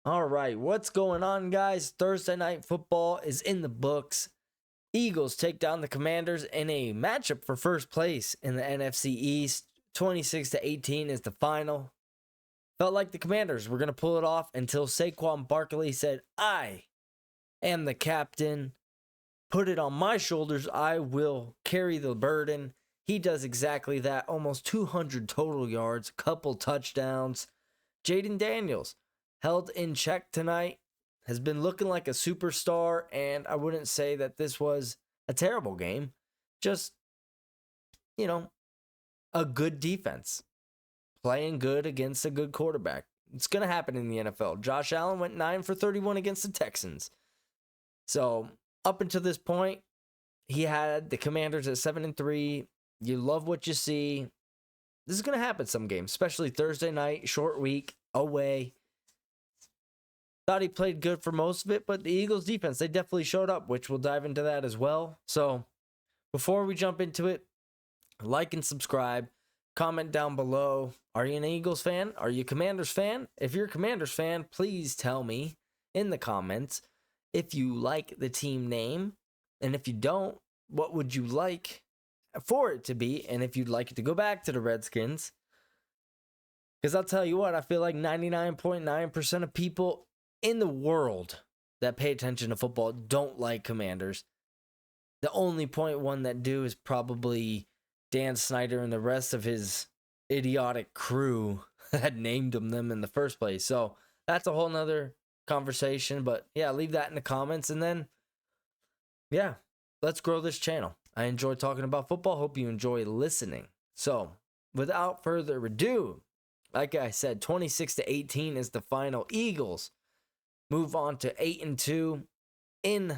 All right, what's going on, guys? Thursday night football is in the books. Eagles take down the Commanders in a matchup for first place in the NFC East. 26-18 is the final. Felt like the Commanders were going to pull it off until Saquon Barkley said, I am the captain. Put it on my shoulders. I will carry the burden. He does exactly that. Almost 200 total yards, a couple touchdowns. Jayden Daniels held in check tonight, has been looking like a superstar, and I wouldn't say that this was a terrible game. Just, a good defense. Playing good against a good quarterback. It's going to happen in the NFL. Josh Allen went 9 for 31 against the Texans. So, up until this point, he had the Commanders at 7-3. You love what you see. This is going to happen some games, especially Thursday night, short week, away. Thought he played good for most of it, but the Eagles defense, they definitely showed up, which we'll dive into that as well. So before we jump into it, like and subscribe, comment down below. Are you an Eagles fan? Are you a Commanders fan? If you're a Commanders fan, please tell me in the comments if you like the team name. And if you don't, what would you like for it to be? And if you'd like it to go back to the Redskins. Because I'll tell you what, I feel like 99.9% of people in the world that pay attention to football don't like Commanders. The only 0.1 that do is probably Dan Snyder and the rest of his idiotic crew that named them in the first place. So that's a whole nother conversation. But yeah, leave that in the comments. And then, yeah, let's grow this channel. I enjoy talking about football. Hope you enjoy listening. So without further ado, like I said, 26-18 is the final. Eagles move on to 8-2 in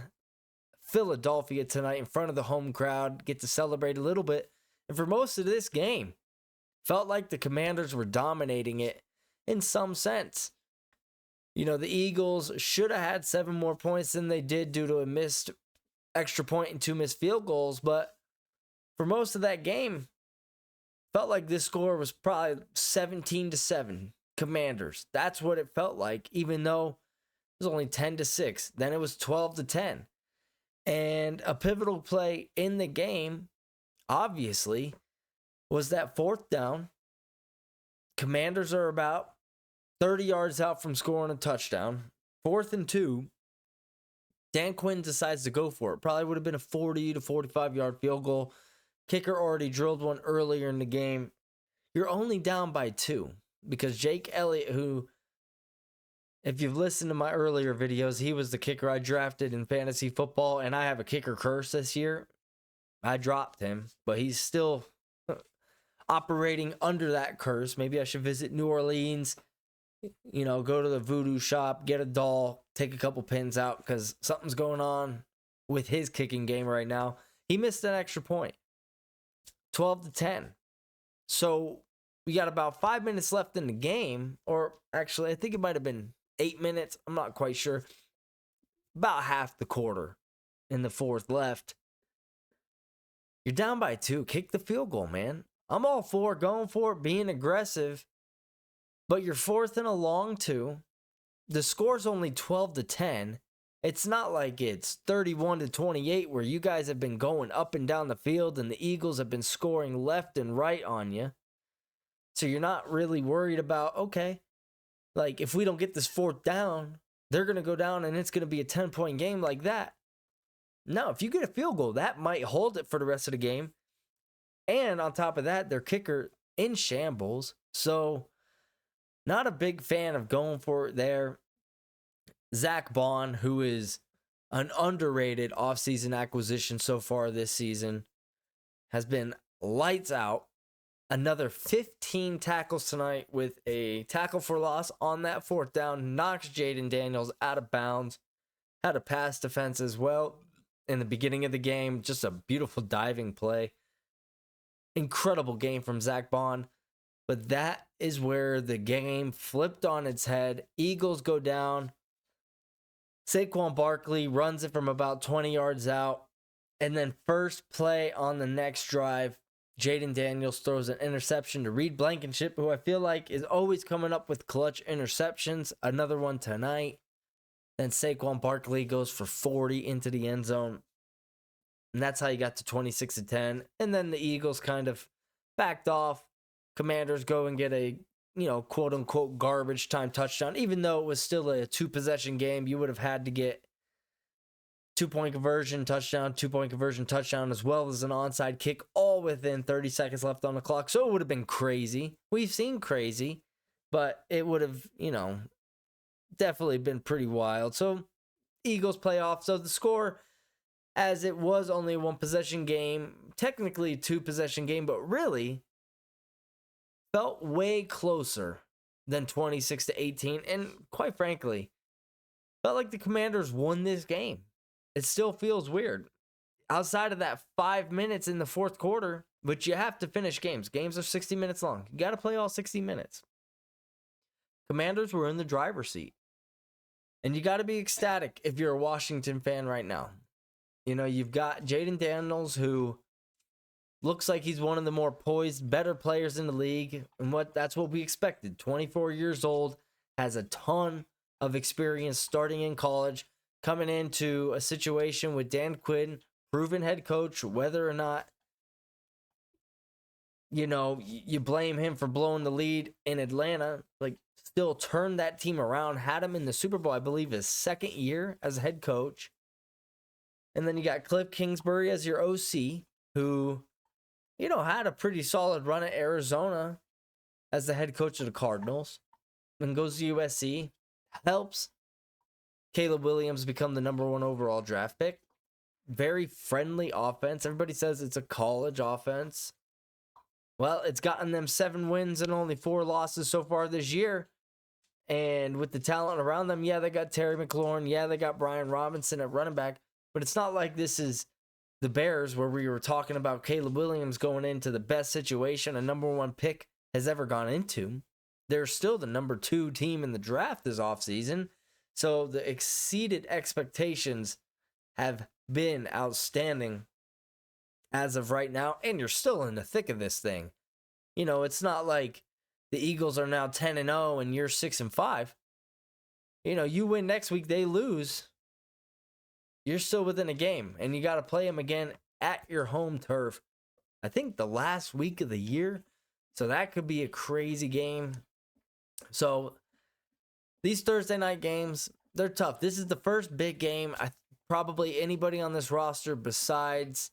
Philadelphia tonight in front of the home crowd. Get to celebrate a little bit. And for most of this game, felt like the Commanders were dominating it in some sense. The Eagles should have had 7 more points than they did due to a missed extra point and 2 missed field goals. But for most of that game, felt like this score was probably 17-7 Commanders. That's what it felt like, even though it was only 10-6. Then it was 12-10. And a pivotal play in the game, obviously, was that 4th down. Commanders are about 30 yards out from scoring a touchdown. 4th and 2. Dan Quinn decides to go for it. Probably would have been a 40 to 45 yard field goal. Kicker already drilled one earlier in the game. You're only down by 2 because Jake Elliott, who, if you've listened to my earlier videos, he was the kicker I drafted in fantasy football, and I have a kicker curse this year. I dropped him, but he's still operating under that curse. Maybe I should visit New Orleans, go to the voodoo shop, get a doll, take a couple pins out because something's going on with his kicking game right now. He missed an extra point. 12-10. So we got about 5 minutes left in the game, or actually, I think it might have been 8 minutes. I'm not quite sure. About half the quarter in the 4th left. You're down by 2. Kick the field goal, man. I'm all for going for it, being aggressive. But you're 4th and a long 2. The score's only 12-10. It's not like it's 31-28 where you guys have been going up and down the field and the Eagles have been scoring left and right on you. So you're not really worried about, okay, like if we don't get this 4th down, they're going to go down and it's going to be a 10-point game like that. No, if you get a field goal, that might hold it for the rest of the game. And on top of that, their kicker in shambles. So not a big fan of going for it there. Zach Bond, who is an underrated offseason acquisition so far this season, has been lights out. Another 15 tackles tonight with a tackle for loss on that 4th down. Knocks Jayden Daniels out of bounds. Had a pass defense as well in the beginning of the game. Just a beautiful diving play. Incredible game from Zach Bond. But that is where the game flipped on its head. Eagles go down. Saquon Barkley runs it from about 20 yards out. And then first play on the next drive, Jayden Daniels throws an interception to Reed Blankenship, who I feel like is always coming up with clutch interceptions. Another one tonight. Then Saquon Barkley goes for 40 into the end zone. And that's how you got to 26-10. And then the Eagles kind of backed off. Commanders go and get a, quote unquote garbage time touchdown. Even though it was still a 2-possession game, you would have had to get 2-point conversion touchdown, 2-point conversion touchdown, as well as an onside kick, all within 30 seconds left on the clock. So it would have been crazy. We've seen crazy, but it would have, definitely been pretty wild. So Eagles play off. So the score, as it was only a 1-possession game, technically a 2-possession game, but really felt way closer than 26-18. And quite frankly, felt like the Commanders won this game. It still feels weird. Outside of that 5 minutes in the fourth quarter, but you have to finish games. Games are 60 minutes long. You got to play all 60 minutes. Commanders were in the driver's seat. And you got to be ecstatic if you're a Washington fan right now. You've got Jayden Daniels, who looks like he's one of the more poised, better players in the league. And that's what we expected. 24 years old, has a ton of experience starting in college, coming into a situation with Dan Quinn, proven head coach, whether or not, you blame him for blowing the lead in Atlanta, still turned that team around, had him in the Super Bowl, I believe, his second year as a head coach. And then you got Cliff Kingsbury as your OC, who, had a pretty solid run at Arizona as the head coach of the Cardinals. Then goes to USC, helps Caleb Williams become the number 1 overall draft pick. Very friendly offense. Everybody says it's a college offense. Well, it's gotten them 7 wins and only 4 losses so far this year. And with the talent around them, yeah, they got Terry McLaurin. Yeah, they got Brian Robinson at running back. But it's not like this is the Bears where we were talking about Caleb Williams going into the best situation a number 1 pick has ever gone into. They're still the number 2 team in the draft this offseason. So the exceeded expectations have been outstanding as of right now. And you're still in the thick of this thing. It's not like the Eagles are now 10-0 and you're 6-5. You win next week, they lose. You're still within a game, and you got to play them again at your home turf. I think the last week of the year, so that could be a crazy game. So these Thursday night games, they're tough. This is the first big game probably anybody on this roster besides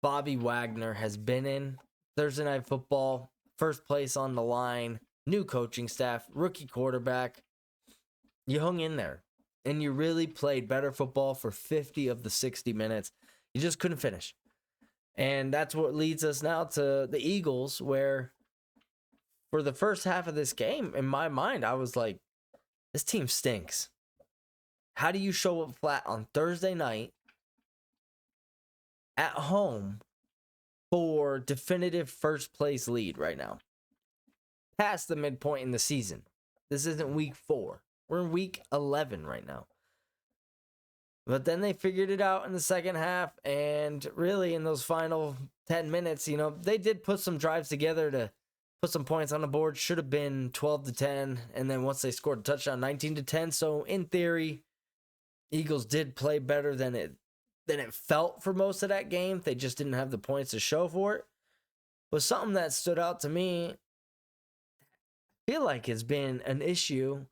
Bobby Wagner has been in. Thursday Night Football, first place on the line, new coaching staff, rookie quarterback. You hung in there, and you really played better football for 50 of the 60 minutes. You just couldn't finish. And that's what leads us now to the Eagles, where for the first half of this game, in my mind, I was like, this team stinks. How do you show up flat on Thursday night at home for definitive first place lead right now? Past the midpoint in the season. This isn't week 4. We're in week 11 right now. But then they figured it out in the second half, and really in those final 10 minutes, they did put some drives together to put some points on the board. Should have been 12-10, and then once they scored a touchdown, 19-10. So in theory, Eagles did play better than it felt for most of that game. They just didn't have the points to show for it. But something that stood out to me, I feel like has been an issue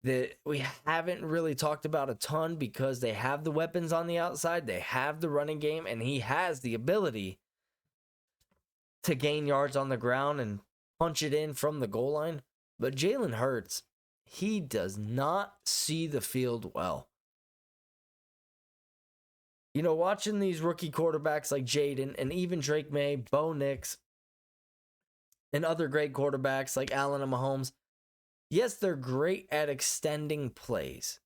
that we haven't really talked about a ton, because they have the weapons on the outside, they have the running game, and he has the ability to gain yards on the ground and punch it in from the goal line. But Jalen Hurts, he does not see the field well. Watching these rookie quarterbacks like Jayden and even Drake May, Bo Nix, and other great quarterbacks like Allen and Mahomes, yes, they're great at extending plays.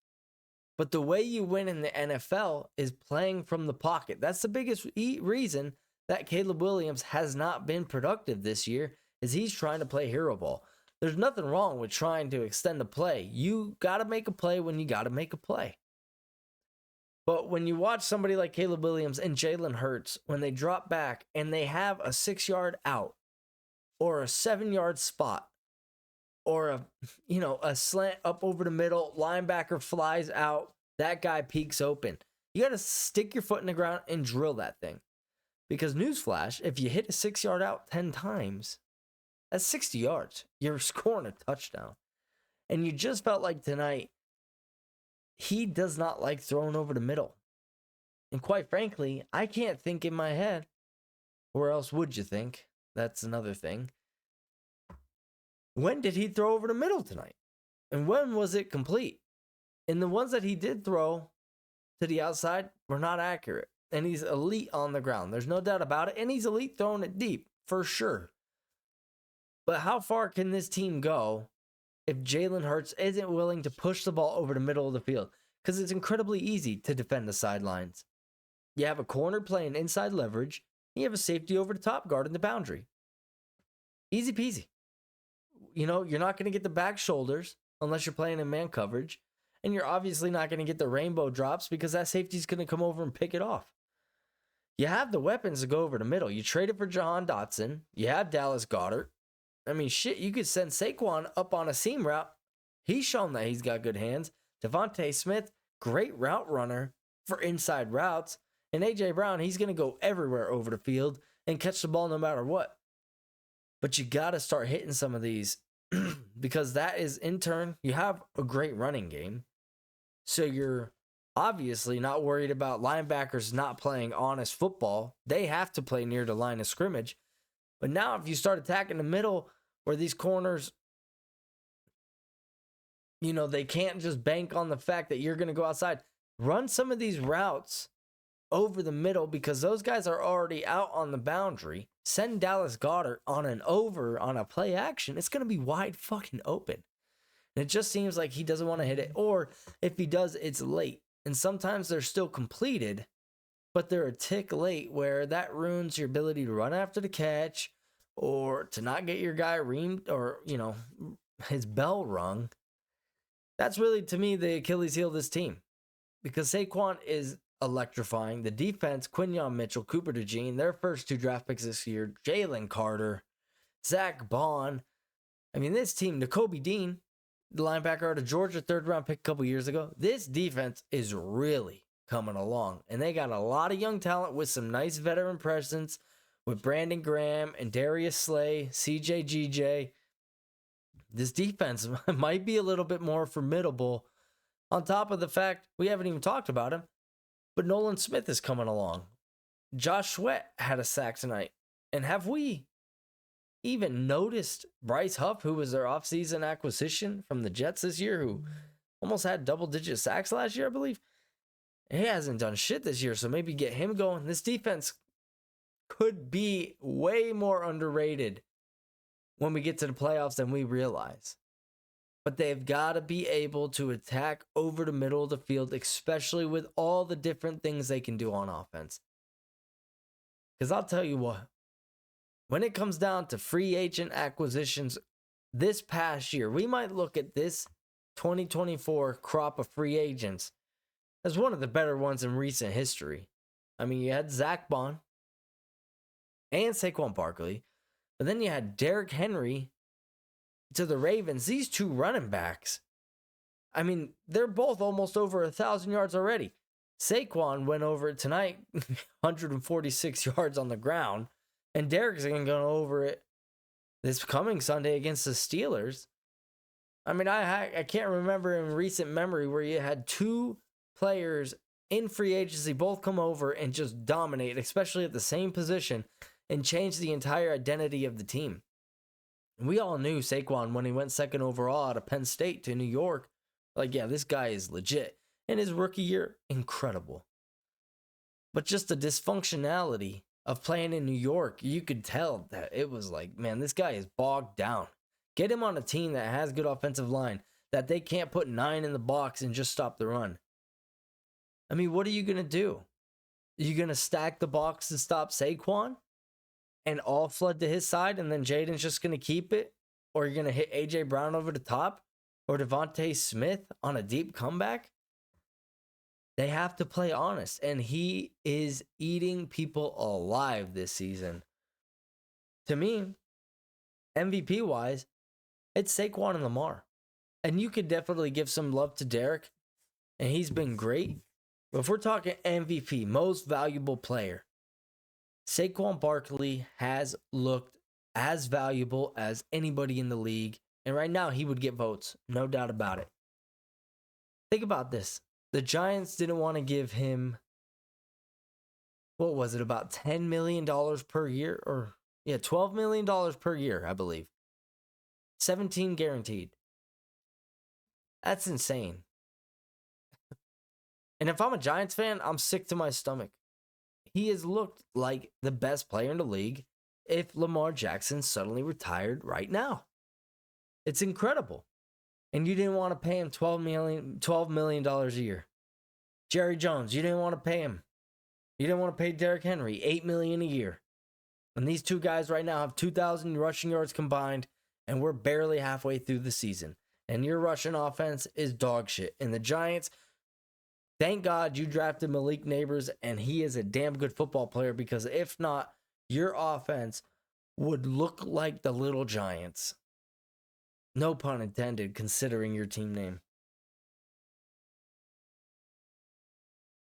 But the way you win in the NFL is playing from the pocket. That's the biggest reason that Caleb Williams has not been productive this year, is he's trying to play hero ball. There's nothing wrong with trying to extend the play. You got to make a play when you got to make a play. But when you watch somebody like Caleb Williams and Jalen Hurts, when they drop back and they have a 6-yard out or a 7-yard spot or a slant up over the middle, linebacker flies out, that guy peeks open. You got to stick your foot in the ground and drill that thing. Because newsflash, if you hit a 6-yard out 10 times, that's 60 yards. You're scoring a touchdown. And you just felt like tonight, he does not like throwing over the middle. And quite frankly, I can't think in my head. Where else would you think? That's another thing. When did he throw over the middle tonight? And when was it complete? And the ones that he did throw to the outside were not accurate. And he's elite on the ground. There's no doubt about it. And he's elite throwing it deep, for sure. But how far can this team go if Jalen Hurts isn't willing to push the ball over the middle of the field? Because it's incredibly easy to defend the sidelines. You have a corner playing inside leverage. You have a safety over the top guard in the boundary. Easy peasy. You're not going to get the back shoulders unless you're playing in man coverage. And you're obviously not going to get the rainbow drops because that safety's going to come over and pick it off. You have the weapons to go over the middle. You traded for Jahan Dotson. You have Dallas Goedert. I mean, shit, you could send Saquon up on a seam route. He's shown that he's got good hands. Devontae Smith, great route runner for inside routes. And A.J. Brown, he's going to go everywhere over the field and catch the ball no matter what. But you got to start hitting some of these because that is, in turn, you have a great running game. So you're obviously not worried about linebackers not playing honest football. They have to play near the line of scrimmage. But now if you start attacking the middle where these corners, they can't just bank on the fact that you're going to go outside. Run some of these routes over the middle because those guys are already out on the boundary. Send Dallas Goedert on a play action. It's going to be wide fucking open. And it just seems like he doesn't want to hit it. Or if he does, it's late. And sometimes they're still completed, but they're a tick late where that ruins your ability to run after the catch or to not get your guy reamed or, his bell rung. That's really, to me, the Achilles heel of this team. Because Saquon is electrifying. The defense, Quinyon Mitchell, Cooper DeJean, their first 2 draft picks this year, Jalen Carter, Zach Bond. I mean, this team, Nakobe Dean, the linebacker out of Georgia, 3rd-round pick a couple years ago. This defense is really coming along. And they got a lot of young talent with some nice veteran presence with Brandon Graham and Darius Slay, CJ GJ. This defense might be a little bit more formidable on top of the fact we haven't even talked about him, but Nolan Smith is coming along. Josh Sweat had a sack tonight. And have we even noticed Bryce Huff, who was their offseason acquisition from the Jets this year, who almost had double-digit sacks last year, I believe? He hasn't done shit this year, so maybe get him going. This defense could be way more underrated when we get to the playoffs than we realize. But they've got to be able to attack over the middle of the field, especially with all the different things they can do on offense. Because I'll tell you what, when it comes down to free agent acquisitions this past year, we might look at this 2024 crop of free agents as one of the better ones in recent history. I mean, you had Zach Bond and Saquon Barkley, but then you had Derrick Henry to the Ravens. These 2 running backs, I mean, they're both almost over 1,000 yards already. Saquon went over it tonight, 146 yards on the ground. And Derrick's going to go over it this coming Sunday against the Steelers. I mean, I can't remember in recent memory where you had 2 players in free agency both come over and just dominate, especially at the same position, and change the entire identity of the team. We all knew Saquon when he went 2nd overall out of Penn State to New York. Like, yeah, this guy is legit. And his rookie year, incredible. But just the dysfunctionality of playing in New York, you could tell that it was like, man, this guy is bogged down. Get him on a team that has good offensive line, that they can't put 9 in the box and just stop the run. I mean, what are you going to do? Are you going to stack the box to stop Saquon and all flood to his side and then Jayden's just going to keep it? Or are you going to hit A.J. Brown over the top or Devontae Smith on a deep comeback? They have to play honest, and he is eating people alive this season. To me, MVP wise, it's Saquon and Lamar. And you could definitely give some love to Derek, and he's been great. But if we're talking MVP, most valuable player, Saquon Barkley has looked as valuable as anybody in the league. And right now, he would get votes, no doubt about it. Think about this. The Giants didn't want to give him, what was it, about $10 million per year? Or, yeah, $12 million per year, I believe. 17 guaranteed. That's insane. And if I'm a Giants fan, I'm sick to my stomach. He has looked like the best player in the league if Lamar Jackson suddenly retired right now. It's incredible. And you didn't want to pay him $12 million a year. Jerry Jones, you didn't want to pay him. You didn't want to pay Derrick Henry $8 million a year. And these two guys right now have 2,000 rushing yards combined, and we're barely halfway through the season. And your rushing offense is dog shit. And the Giants, thank God you drafted Malik Neighbors, and he is a damn good football player, because if not, your offense would look like the Little Giants. No pun intended, considering your team name.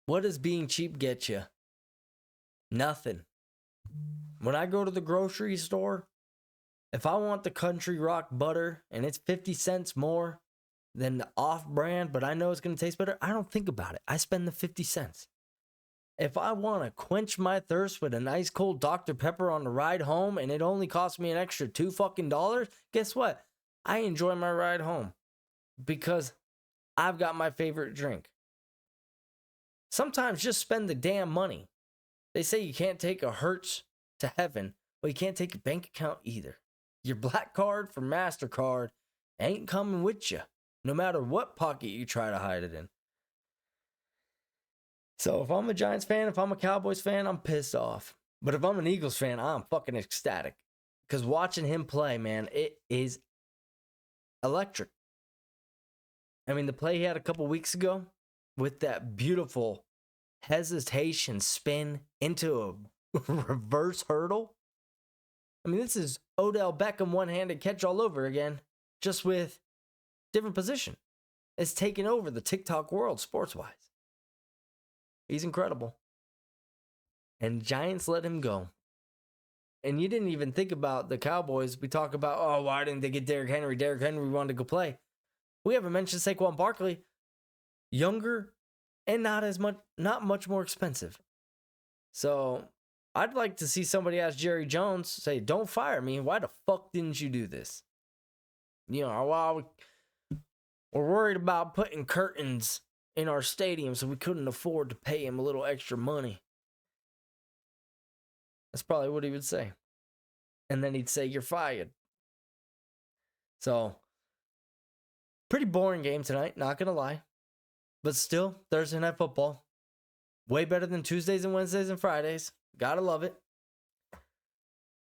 What does being cheap get you? Nothing. When I go to the grocery store, if I want the Country Rock butter and it's 50 cents more than the off-brand, but I know it's going to taste better, I don't think about it. I spend the 50 cents. If I want to quench my thirst with an ice cold Dr. Pepper on the ride home and it only costs me an extra $2, guess what? I enjoy my ride home because I've got my favorite drink. Sometimes just spend the damn money. They say you can't take a Hertz to heaven, but you can't take a bank account either. Your black card for MasterCard ain't coming with you, no matter what pocket you try to hide it in. So if I'm a Giants fan, if I'm a Cowboys fan, I'm pissed off. But if I'm an Eagles fan, I'm fucking ecstatic. Because watching him play, man, it is electric. I mean, the play he had a couple weeks ago with that beautiful hesitation spin into a reverse hurdle. I mean, this is Odell Beckham one-handed catch all over again, just with different position. It's taken over the TikTok world sports-wise. He's incredible. And Giants let him go. And you didn't even think about the Cowboys. We talk about, oh, why didn't they get Derrick Henry? Derrick Henry wanted to go play. We haven't mentioned Saquon Barkley. Younger and not much more expensive. So I'd like to see somebody ask Jerry Jones, say, don't fire me. Why the fuck didn't you do this? You know, well, we're worried about putting curtains in our stadium, so we couldn't afford to pay him a little extra money. That's probably what he would say. And then he'd say, you're fired. So, pretty boring game tonight, not going to lie. But still, Thursday Night Football. Way better than Tuesdays and Wednesdays and Fridays. Gotta love it.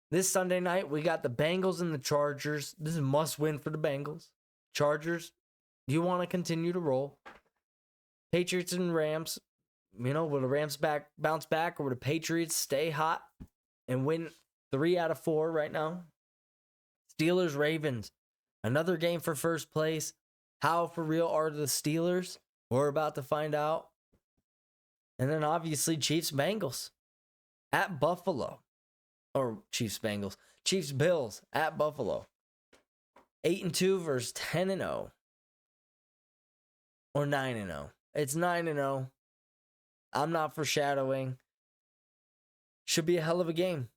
This Sunday night, we got the Bengals and the Chargers. This is a must-win for the Bengals. Chargers, you want to continue to roll. Patriots and Rams, you know, will the Rams bounce back, or will the Patriots stay hot and win 3 out of 4 right now? Steelers, Ravens, another game for first place. How for real are the Steelers? We're about to find out. And then obviously Chiefs, Bengals at Buffalo. Or Chiefs, Bengals. Chiefs, Bills at Buffalo. 8-2 versus 10-0. Or 9-0. It's 9-0. I'm not foreshadowing. Should be a hell of a game.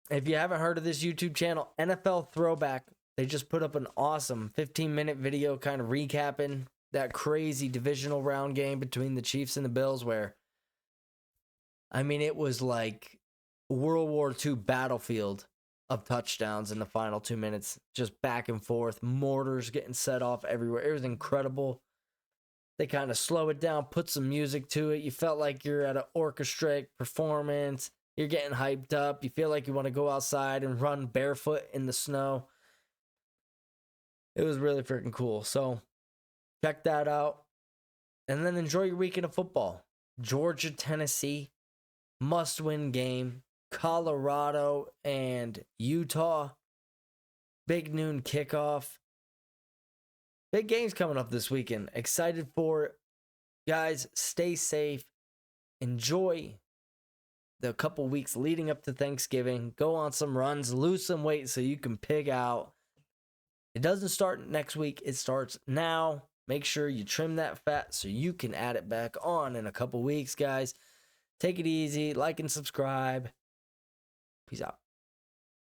If you haven't heard of this YouTube channel, NFL Throwback, they just put up an awesome 15-minute video kind of recapping that crazy divisional round game between the Chiefs and the Bills where, I mean, it was like World War II battlefield of touchdowns in the final 2 minutes, just back and forth, mortars getting set off everywhere. It was incredible. They kind of slow it down, put some music to it. You felt like you're at an orchestrated performance. You're getting hyped up. You feel like you want to go outside and run barefoot in the snow. It was really freaking cool. So check that out. And then enjoy your weekend of football. Georgia, Tennessee, must-win game. Colorado and Utah, big noon kickoff. Big games coming up this weekend. Excited for it. Guys, stay safe. Enjoy the couple weeks leading up to Thanksgiving. Go on some runs. Lose some weight so you can pig out. It doesn't start next week. It starts now. Make sure you trim that fat so you can add it back on in a couple weeks, guys. Take it easy. Like and subscribe. Peace out.